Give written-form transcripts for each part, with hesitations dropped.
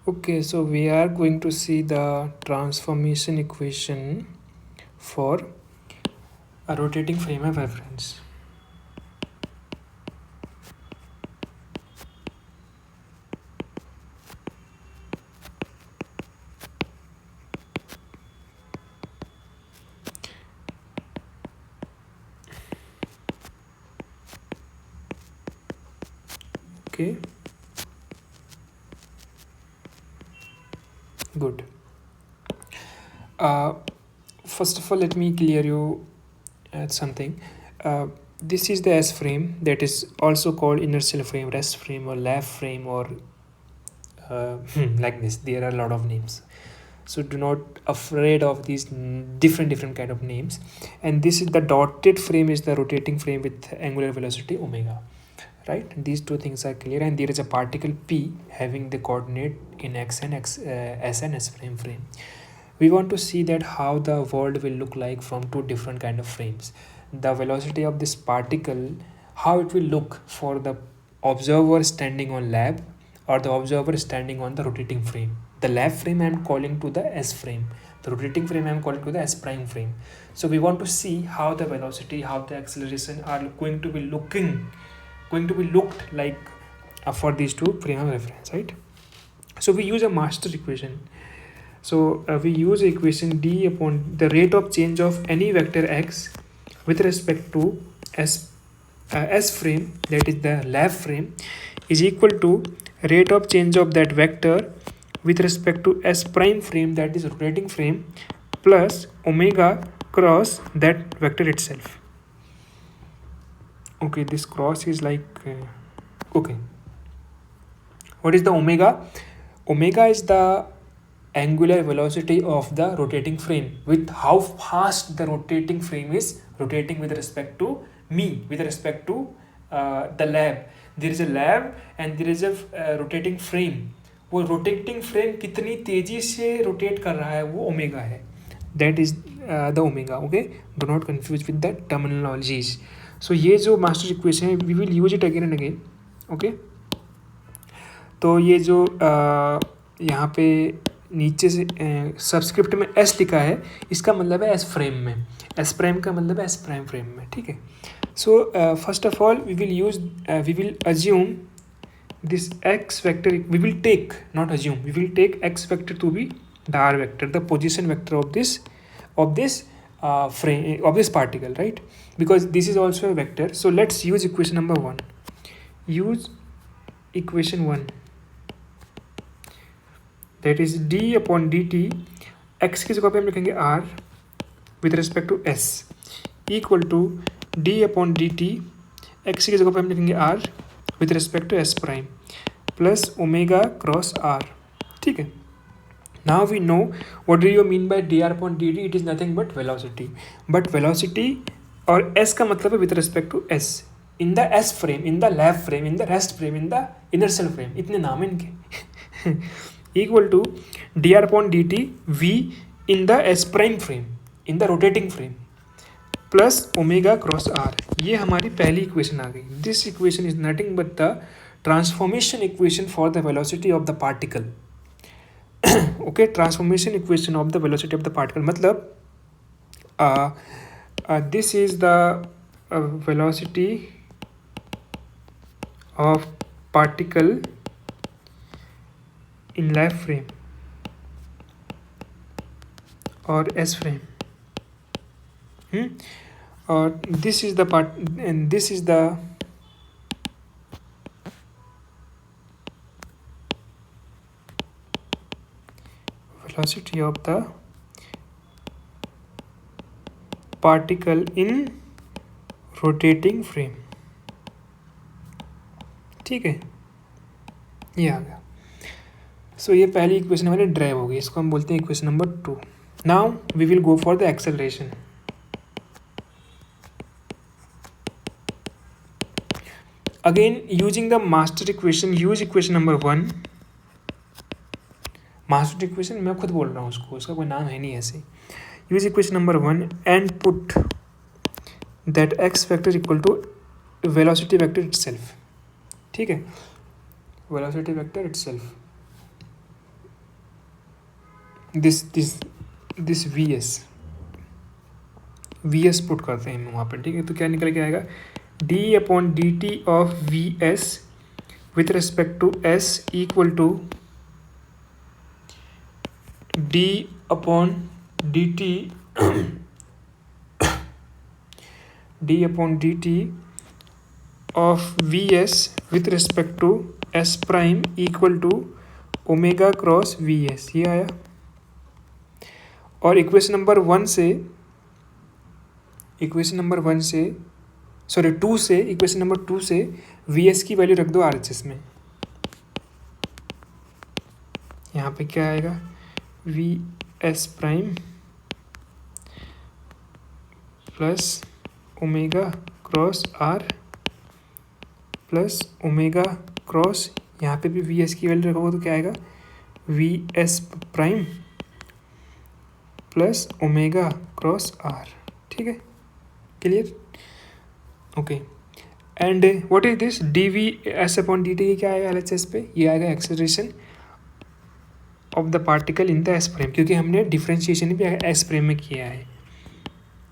Okay, so we are going to see the transformation equation for a rotating frame of reference. Okay, good. Uh, First of all, let me clear you something. This is the S frame, that is also called inertial frame, rest frame, or lap frame, or like this. There are a lot of names. So do not afraid of these different kind of names. And this is the dotted frame, is the rotating frame with angular velocity omega. Right, these two things are clear, and there is a particle P having the coordinate in x and s and s frame. We want to see that how the world will look like from two different kind of frames. The velocity of this particle, how it will look for the observer standing on lab, or the observer standing on the rotating frame. The lab frame I am calling to the s frame, the rotating frame I am calling to the s prime frame. So we want to see how the velocity, how the acceleration are going to be looked like for these two frame of reference, right? So we use a master equation. So we use equation d upon the rate of change of any vector x with respect to s frame, that is the lab frame, is equal to rate of change of that vector with respect to s prime frame, that is rotating frame, plus omega cross that vector itself. Okay, this cross is like okay, what is the omega? Omega is the angular velocity of the rotating frame, with how fast the rotating frame is rotating with respect to me, with respect to the lab. There is a lab and there is a rotating frame. वो rotating frame कितनी तेजी से rotate कर रहा है वो omega है, that is the omega. Okay, do not confuse with the terminologies. So ये जो मास्टर इक्वेशन है we will use it again and again. Okay, तो ये जो यहाँ पे नीचे से सबस्क्रिप्ट में एस लिखा है, इसका मतलब है एस फ्रेम में, एस प्राइम का मतलब है एस प्राइम फ्रेम में. ठीक है. So first of all we will assume this x vector, we will take, not assume, we will take x vector to be the r vector, the position vector of this frame of this particle, right? Because this is also a vector. So let's use equation number 1. Use equation 1, that is d upon dt, x की जगह पे हम लिखेंगे r with respect to s, equal to d upon dt, x की जगह पे हम लिखेंगे r with respect to s prime, plus omega cross r. ठीक है. Now we know what do you mean by dr upon dt. It is nothing but velocity. But velocity और s का मतलब है with respect to s, in the s frame, in the lab frame, in the rest frame, in the inertial frame. इतने नाम हैं इनके. Equal to dr upon dt v in the s prime frame, in the rotating frame, plus omega cross r. ये हमारी पहली equation आ गई. This equation is nothing but the transformation equation for the velocity of the particle. Okay, transformation equation of the velocity of the particle मतलब this is the velocity of particle in lab frame और S frame. और this is the part, and this is the velocity of the particle in rotating frame. ठीक है, ये आ गया. सो ये पहली equation हमारी ड्राइव हो गई, इसको हम बोलते हैं equation number 2. Now we will go for the acceleration. Again, using the master equation, use equation number 1. Master equation मैं खुद बोल रहा हूँ उसको, उसका कोई नाम है नहीं ऐसे. Use equation number 1 and put that x vector equal to velocity vector itself. ठीक है, velocity vector itself. This v s put करते हैं हम वहाँ पर, ठीक है। तो क्या निकल के आएगा, d upon d t of v s with respect to s equal to d upon d t d upon d t of v s with respect to s prime equal to omega cross v s, ये आया। और equation number one से two से equation number two से v s की value रख दो R H S में। यहाँ पे क्या आएगा, v s prime plus omega cross r plus omega cross, यहाँ पे भी वी एस की वैल्यू रखोगे तो क्या आएगा, v s prime plus omega cross r, ठीक है, clear, okay. And what is this, d v s upon d t क्या आएगा एल एच एस पे, ये आएगा acceleration of the particle in the S frame, क्योंकि हमने डिफ्रेंशिएशन भी एस फ्रेम में किया है।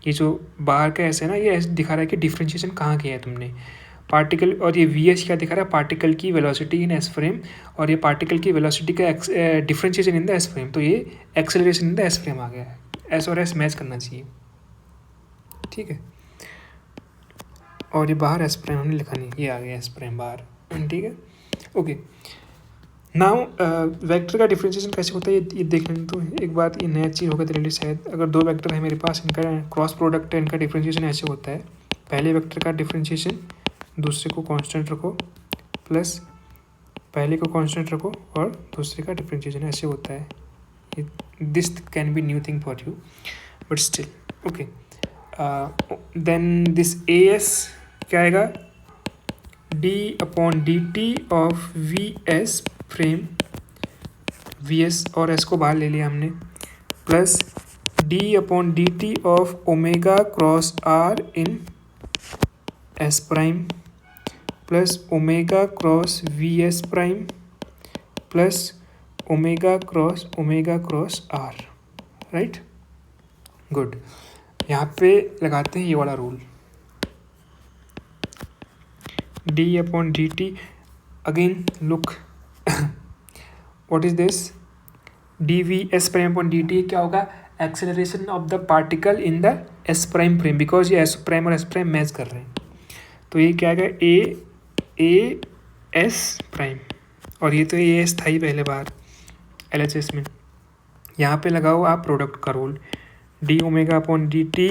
ये जो बाहर का एस है ना, ये एस दिखा रहा है कि डिफ्रेंशिएशन कहाँ किया है तुमने पार्टिकल, और ये वी एस क्या दिखा रहा है, पार्टिकल की वेलोसिटी इन एस फ्रेम, और ये पार्टिकल की वेलोसिटी का differentiation in the S frame, तो ये acceleration in the S frame आ गया है। एस और एस मैच करना चाहिए, ठीक है। और ये बाहर एस प्राइम हमने लिखा नहीं, ये आ गया एस प्राइम बाहर, ठीक है, ओके। नाउ वेक्टर का डिफ्रेंशिएशन कैसे होता है ये देख लें। तो एक बात, ये नया चीज़ होगा तेरे लिए शायद, अगर दो वेक्टर है मेरे पास, इनका क्रॉस प्रोडक्ट है, इनका डिफ्रेंशिएशन ऐसे होता है, पहले वेक्टर का डिफ्रेंशिएशन दूसरे को कांस्टेंट रखो, प्लस पहले को कांस्टेंट रखो और दूसरे का डिफ्रेंशिएशन ऐसे होता है। This can be new thing for you but still okay. Then this a s क्या आएगा, d upon d t of v s frame, v s और एस को बाहर ले लिया हमने, plus d upon d t of omega cross r in s prime plus omega cross v s prime plus omega cross r, right, good. यहाँ पे लगाते हैं ये वाला rule, d upon d T, again look what is this, d v s prime upon d t क्या होगा, acceleration of the particle in the s prime frame, because ये S prime और एस प्राइम मैच कर रहे हैं, तो ये क्या आएगा, ए एस प्राइम, और ये तो ए एस था ही पहले बार एल एच एस में। यहाँ पे लगाओ आप प्रोडक्ट का rule, d omega upon d t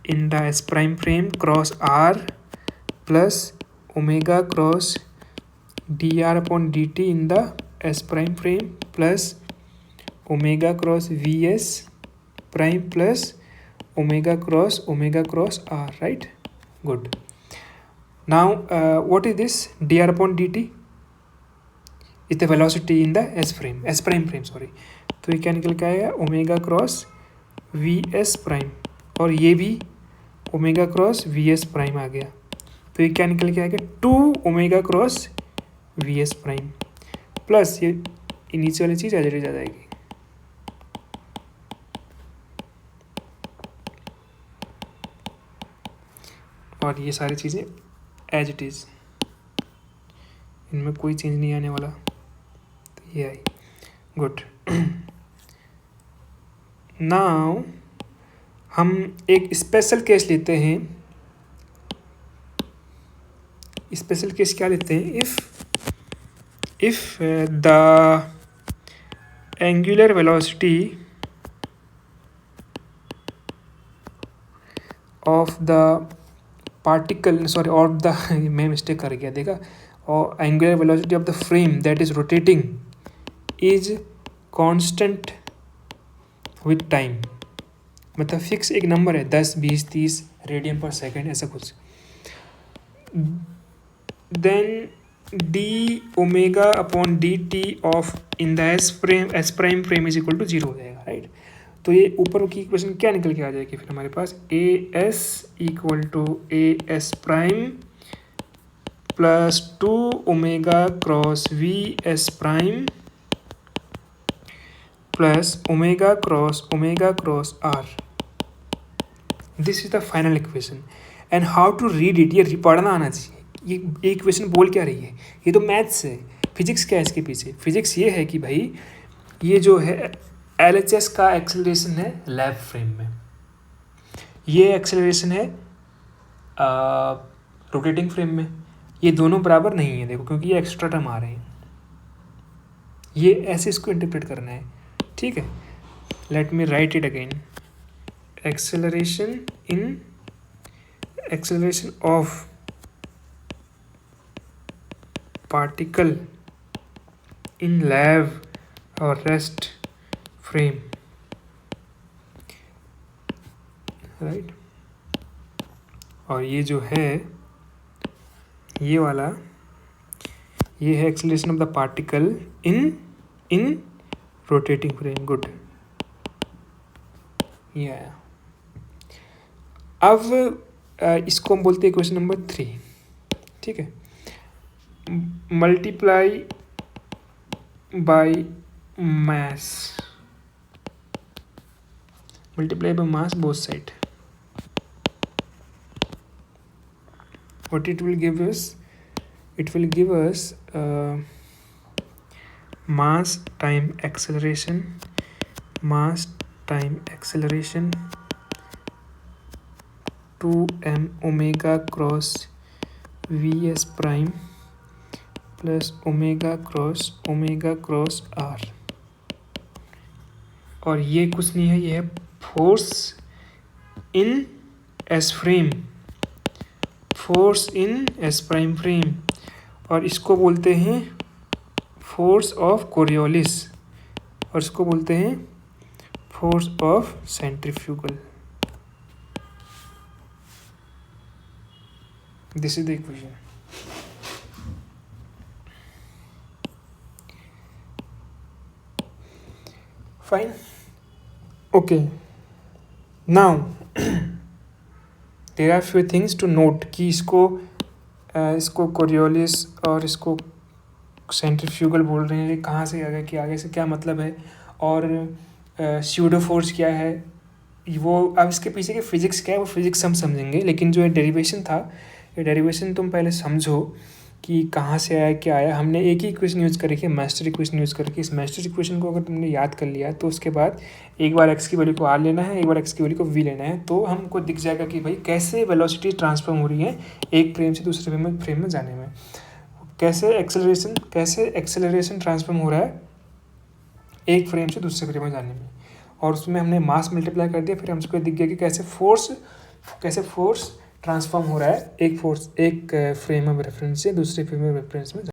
in the s prime frame cross r plus omega cross d r upon d t in the s prime frame plus omega cross v s prime plus omega cross r, right, good. Now what is this, dr upon dt is the velocity in the s prime frame, sorry, तो ये क्या निकल के आएगा, omega cross v s prime, और ये भी omega cross v s prime आ गया, तो ये क्या निकल के आएगा, 2 omega cross v s prime plus ये नीचे वाली चीज़ एज इट इज आ जाएगी, और ये सारी चीज़ें एज इट इज़, इनमें कोई चेंज नहीं आने वाला, तो ये आई, गुड। नाउ हम एक स्पेशल केस लेते हैं, स्पेशल केस क्या लेते हैं, if the angular velocity of the particle, sorry, और द मैं मिस्टेक कर गया, देखा, और angular velocity of the frame that is rotating is constant with time, मतलब फिक्स एक नंबर है 10 20 30 रेडियन पर सेकेंड ऐसा कुछ, then d omega upon d t of in the s prime frame is equal to 0 हो जाएगा, राइट। तो ये ऊपर की इक्वेशन क्या निकल के आ जाएगी फिर हमारे पास, a s equal to a s prime plus 2 omega cross v s prime plus omega cross r. This is the final equation. And how to read it, ये पढ़ना आना चाहिए. ये इक्वेशन बोल क्या रही है? ये तो मैथ्स है. फिजिक्स क्या है इसके पीछे? फिजिक्स ये है कि भाई ये जो है LHS का एक्सेलरेशन है लैब फ्रेम में, ये एक्सेलरेशन है रोटेटिंग फ्रेम में. ये दोनों बराबर नहीं है देखो, क्योंकि ये एक्स्ट्रा टर्म आ रहे हैं. ये ऐसे इसको इंटरप्रेट करना है. ठीक है, let me right it again. acceleration of particle in lab or rest frame, right? और ये जो है ये वाला, ये है acceleration of the particle in rotating frame. Good, ये आया. अब इसको हम बोलते हैं क्वेश्चन नंबर 3. ठीक है, multiply by mass both side. What it will give us? It will give us mass time acceleration 2m omega cross vs prime plus omega cross r. और ये कुछ नहीं है, ये है force in s prime frame, और इसको बोलते हैं फोर्स ऑफ कोरियोलिस, और इसको बोलते हैं force of centrifugal. This is the equation. Fine. Okay. Now there are few things to note कि इसको कोरियोलिस और इसको सेंट्रीफ्यूगल बोल रहे हैं. कहाँ से आगे कि आगे से क्या मतलब है, और स्यूडो फोर्स क्या है, वो अब इसके पीछे की फिजिक्स क्या है वो फिजिक्स हम समझेंगे. लेकिन जो डेरिवेशन था, ये डेरिवेशन तुम पहले समझो कि कहाँ से आया क्या आया. हमने एक ही इक्वेशन यूज़ करी है, मास्टर इक्वेशन यूज़ करके. इस मास्टर इक्वेशन को अगर तुमने याद कर लिया तो उसके बाद एक बार एक्स की वैल्यू को आर लेना है, एक बार एक्स की वैल्यू को वी लेना है, तो हमको दिख जाएगा कि भाई कैसे वेलोसिटी ट्रांसफॉर्म हो रही है एक फ्रेम से दूसरे फ्रेम में जाने में, कैसे एक्सेलरेशन ट्रांसफॉर्म हो रहा है एक फ्रेम से दूसरे फ्रेम में जाने में. और उसमें हमने मास मल्टीप्लाई कर दिया, फिर हमको दिख गया कि कैसे फोर्स ट्रांसफॉर्म हो रहा है एक फ्रेम ऑफ रेफरेंस से दूसरे फ्रेम ऑफ रेफरेंस में.